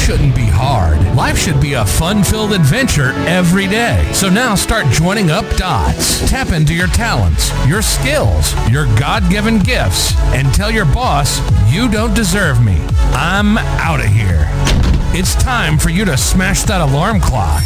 shouldn't be hard. Life should be a fun-filled adventure every day. So now start joining up dots. Tap into your talents, your skills, your God-given gifts, and tell your boss you don't deserve me. I'm out of here. It's time for you to smash that alarm clock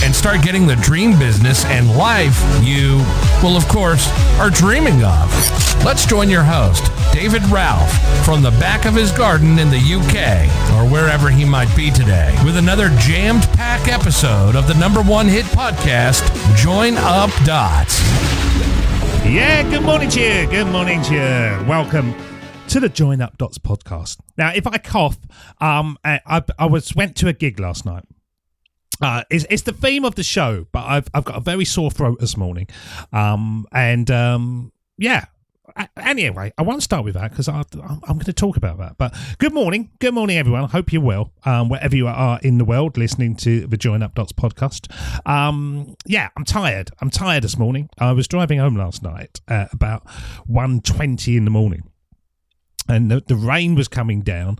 and start getting the dream business and life you, well, of course, are dreaming of. Let's join your host, David Ralph, from the back of his garden in the UK, or wherever he might be today, with another jammed-packed episode of the #1 hit podcast, Join Up Dots. Yeah, good morning to you. Good morning to you. Welcome to the Join Up Dots podcast. Now, if I cough, I went to a gig last night. It's the theme of the show, but I've got a very sore throat this morning, yeah. Anyway, I won't start with that because I'm going to talk about that. But good morning, everyone. I hope you're well, wherever you are in the world, listening to the Join Up Dots podcast. Yeah, I'm tired. I'm tired this morning. I was driving home last night at about 1:20 in the morning. And the rain was coming down,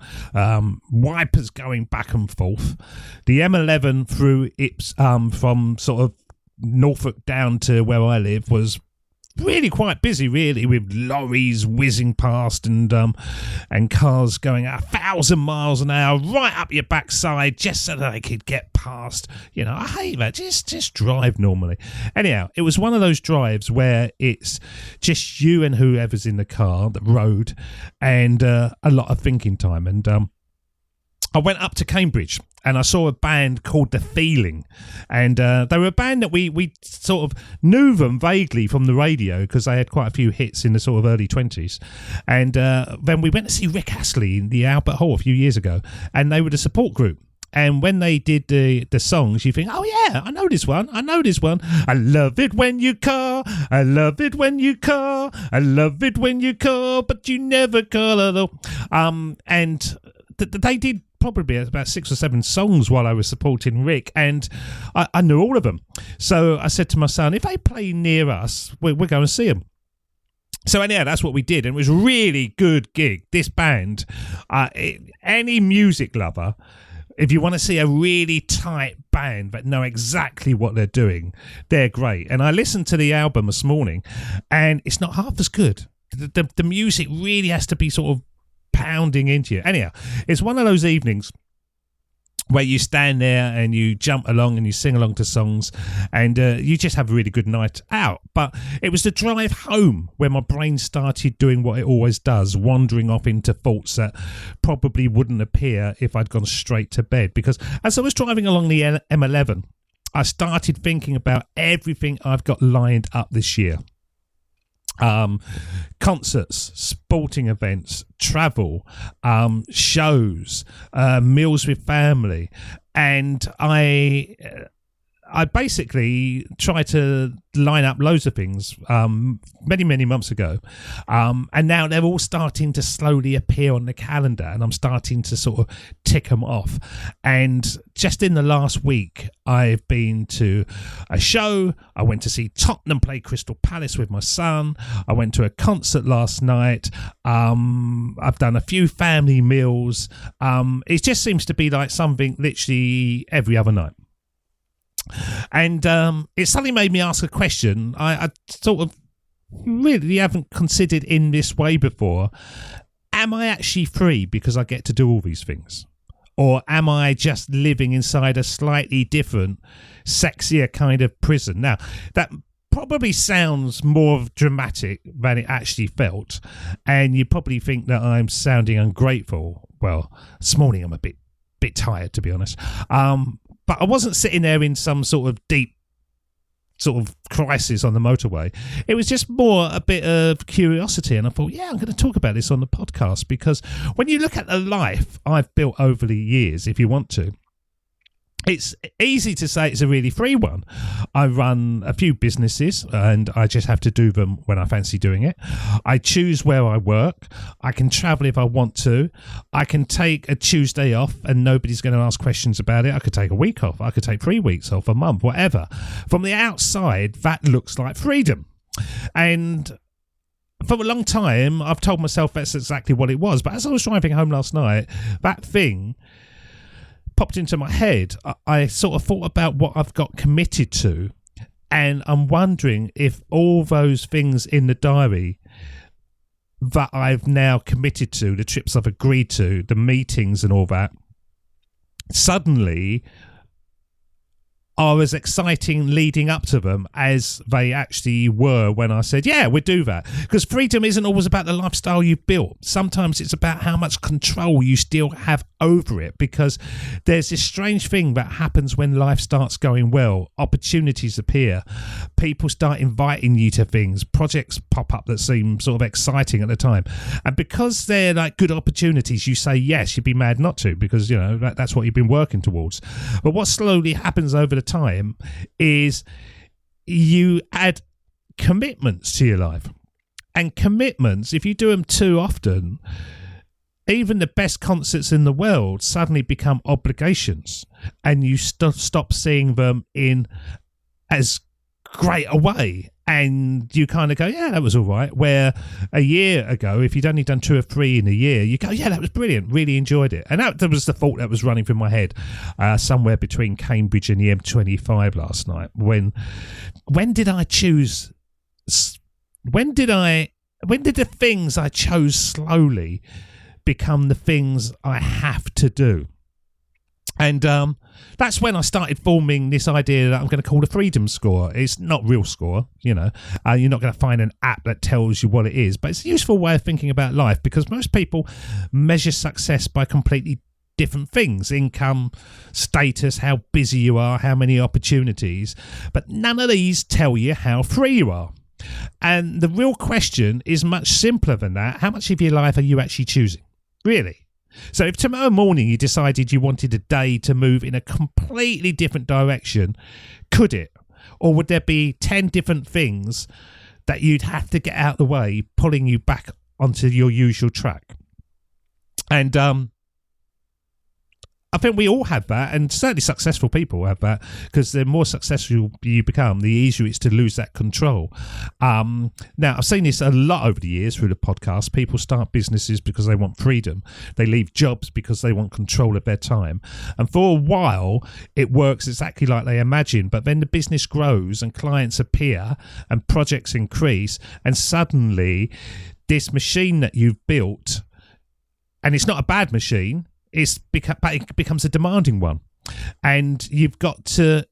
wipers going back and forth. The M11 through from sort of Norfolk down to where I live was really quite busy, really, with lorries whizzing past and cars going at 1,000 miles an hour right up your backside just so that they could get past. You know, I hate that. Just drive normally. Anyhow, it was one of those drives where it's just you and whoever's in the car, the road, and a lot of thinking time. And I went up to Cambridge and I saw a band called The Feeling, and they were a band that we sort of knew them vaguely from the radio because they had quite a few hits in the sort of early 20s. And then we went to see Rick Astley in the Albert Hall a few years ago, and they were the support group. And when they did the songs, you think, oh yeah, I know this one. I love it when you call. I love it when you call. I love it when you call, but you never call at all. And they did probably about 6 or 7 songs while I was supporting Rick, and I knew all of them. So I said to my son, if they play near us, we're going to see them. So anyhow, that's what we did, and it was a really good gig. This band, any music lover, if you want to see a really tight band that know exactly what they're doing, they're great. And I listened to the album this morning, and it's not half as good. The music really has to be sort of pounding into you. Anyhow, it's one of those evenings where you stand there and you jump along and you sing along to songs, and you just have a really good night out. But it was the drive home where my brain started doing what it always does, wandering off into thoughts that probably wouldn't appear if I'd gone straight to bed. Because as I was driving along the M11, I started thinking about everything I've got lined up this year. Concerts, sporting events, travel, shows, meals with family, and I basically tried to line up loads of things many months ago, and now they're all starting to slowly appear on the calendar, and I'm starting to sort of tick them off. And just in the last week, I've been to a show. I went to see Tottenham play Crystal Palace with my son. I went to a concert last night. I've done a few family meals. It just seems to be like something literally every other night. And it suddenly made me ask a question I sort of really haven't considered in this way before. Am I actually free because I get to do all these things? Or am I just living inside a slightly different, sexier kind of prison? Now, that probably sounds more dramatic than it actually felt, and you probably think that I'm sounding ungrateful. Well, this morning I'm a bit tired, to be honest. But I wasn't sitting there in some sort of deep sort of crisis on the motorway. It was just more a bit of curiosity, and I thought, yeah, I'm going to talk about this on the podcast, because when you look at the life I've built over the years, if you want to, it's easy to say it's a really free one. I run a few businesses and I just have to do them when I fancy doing it. I choose where I work. I can travel if I want to. I can take a Tuesday off and nobody's going to ask questions about it. I could take a week off. I could take 3 weeks off, a month, whatever. From the outside, that looks like freedom. And for a long time, I've told myself that's exactly what it was. But as I was driving home last night, that thing popped into my head. I sort of thought about what I've got committed to, and I'm wondering if all those things in the diary that I've now committed to, the trips I've agreed to, the meetings and all that, suddenly are as exciting leading up to them as they actually were when I said, yeah, we'll do that. Because freedom isn't always about the lifestyle you've built. Sometimes it's about how much control you still have over it, because there's this strange thing that happens when life starts going well. Opportunities appear. People start inviting you to things. Projects pop up that seem sort of exciting at the time. And because they're like good opportunities, you say yes. You'd be mad not to, because, you know, that's what you've been working towards. But what slowly happens over the time is you add commitments to your life, and commitments, if you do them too often, even the best concerts in the world suddenly become obligations, and you stop seeing them in as great a way, and you kind of go, yeah, that was all right. Where a year ago, if you'd only done 2 or 3 in a year, you go, yeah, that was brilliant, really enjoyed it. And that was the thought that was running through my head somewhere between Cambridge and the M25 last night. When did I choose? When did the things I chose slowly become the things I have to do? And that's when I started forming this idea that I'm going to call the Freedom Score. It's not real score, you know. You're not going to find an app that tells you what it is, but it's a useful way of thinking about life, because most people measure success by completely different things: income, status, how busy you are, how many opportunities. But none of these tell you how free you are. And the real question is much simpler than that. How much of your life are you actually choosing? Really? So if tomorrow morning you decided you wanted a day to move in a completely different direction, could it? Or would there be 10 different things that you'd have to get out of the way, pulling you back onto your usual track? And I think we all have that, and certainly successful people have that, because the more successful you become, the easier it's to lose that control. Now, I've seen this a lot over the years through the podcast. People start businesses because they want freedom. They leave jobs because they want control of their time. And for a while, it works exactly like they imagine, but then the business grows and clients appear and projects increase, and suddenly this machine that you've built, and it's not a bad machine, it becomes a demanding one, and you've got to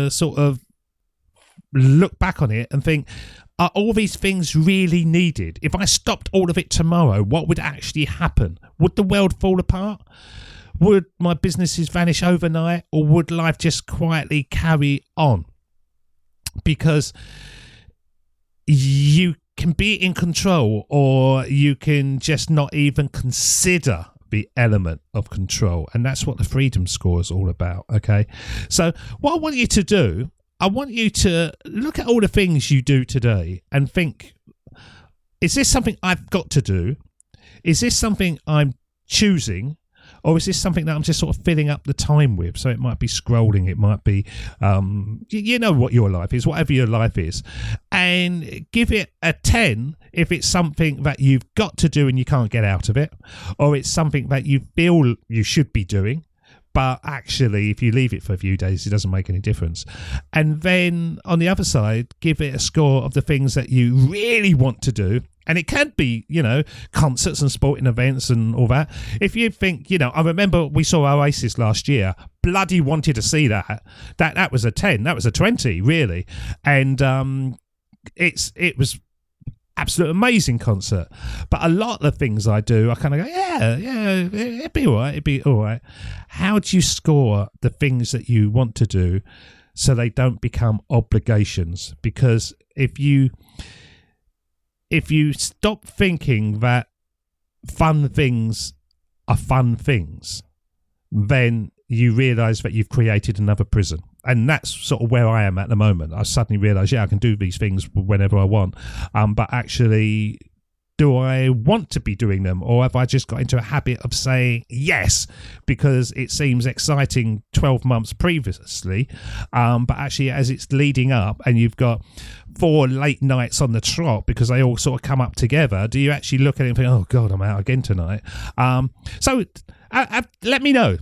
sort of look back on it and think, are all these things really needed? If I stopped all of it tomorrow, what would actually happen? Would the world fall apart? Would my businesses vanish overnight, or would life just quietly carry on? Because you can be in control, or you can just not even consider the element of control. And that's what the Freedom Score is all about. Okay, so what I want you to do, I want you to look at all the things you do today and think, is this something I've got to do? Is this something I'm choosing? Or is this something that I'm just sort of filling up the time with? So it might be scrolling, it might be, you know what your life is, whatever your life is. And give it a 10 if it's something that you've got to do and you can't get out of it. Or it's something that you feel you should be doing, but actually if you leave it for a few days, it doesn't make any difference. And then on the other side, give it a score of the things that you really want to do. And it can be, you know, concerts and sporting events and all that. If you think, you know, I remember we saw Oasis last year. Bloody wanted to see that. That was a 10. That was a 20, really. And it was absolute amazing concert. But a lot of the things I do, I kind of go, yeah, it'd be all right. It'd be all right. How do you score the things that you want to do so they don't become obligations? Because if you stop thinking that fun things are fun things, then you realise that you've created another prison. And that's sort of where I am at the moment. I suddenly realise, yeah, I can do these things whenever I want. But actually, Do I want to be doing them, or have I just got into a habit of saying yes because it seems exciting 12 months previously, but actually as it's leading up and you've got 4 late nights on the trot because they all sort of come up together, do you actually look at it and think, oh God, I'm out again tonight? So let me know.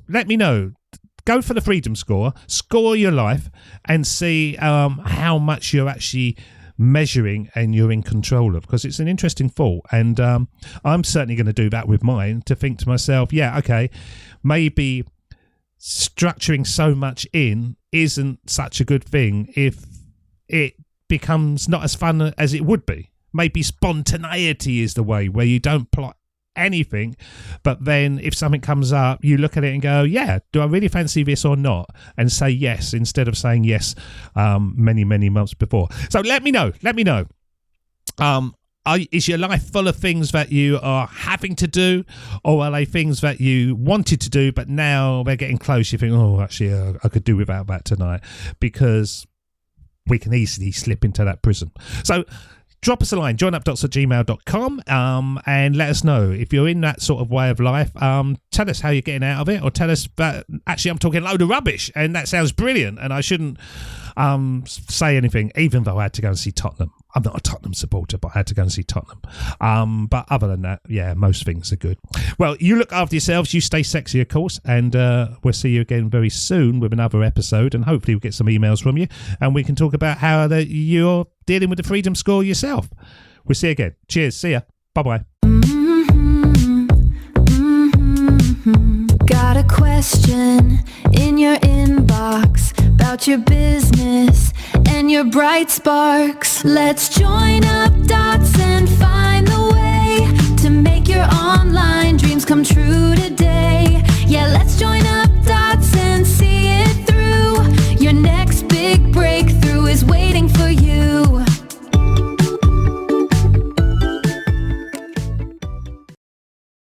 Go for the freedom score your life, and see how much you're actually measuring and you're in control of, because it's an interesting thought. And I'm certainly going to do that with mine, to think to myself, yeah, okay, maybe structuring so much in isn't such a good thing if it becomes not as fun as it would be. Maybe spontaneity is the way, where you don't plot anything, but then if something comes up, you look at it and go, yeah, do I really fancy this or not, and say yes instead of saying yes many months before. So let me know is your life full of things that you are having to do, or are they things that you wanted to do but now they're getting close, you think, oh, actually I could do without that tonight, because we can easily slip into that prison. So drop us a line, joinupdots@gmail.com, and let us know if you're in that sort of way of life. Tell us how you're getting out of it, or tell us that actually I'm talking a load of rubbish and that sounds brilliant and I shouldn't say anything, even though I had to go and see Tottenham. I'm not a Tottenham supporter, but I had to go and see Tottenham. But other than that, yeah, most things are good. Well, you look after yourselves, you stay sexy, of course, and we'll see you again very soon with another episode, and hopefully we'll get some emails from you and we can talk about how you're dealing with the freedom score yourself. We'll see you again. Cheers. See ya. Bye-bye. Got a question in your inbox about your business and your bright sparks. Let's join up dots and find the way to make your online dreams come true.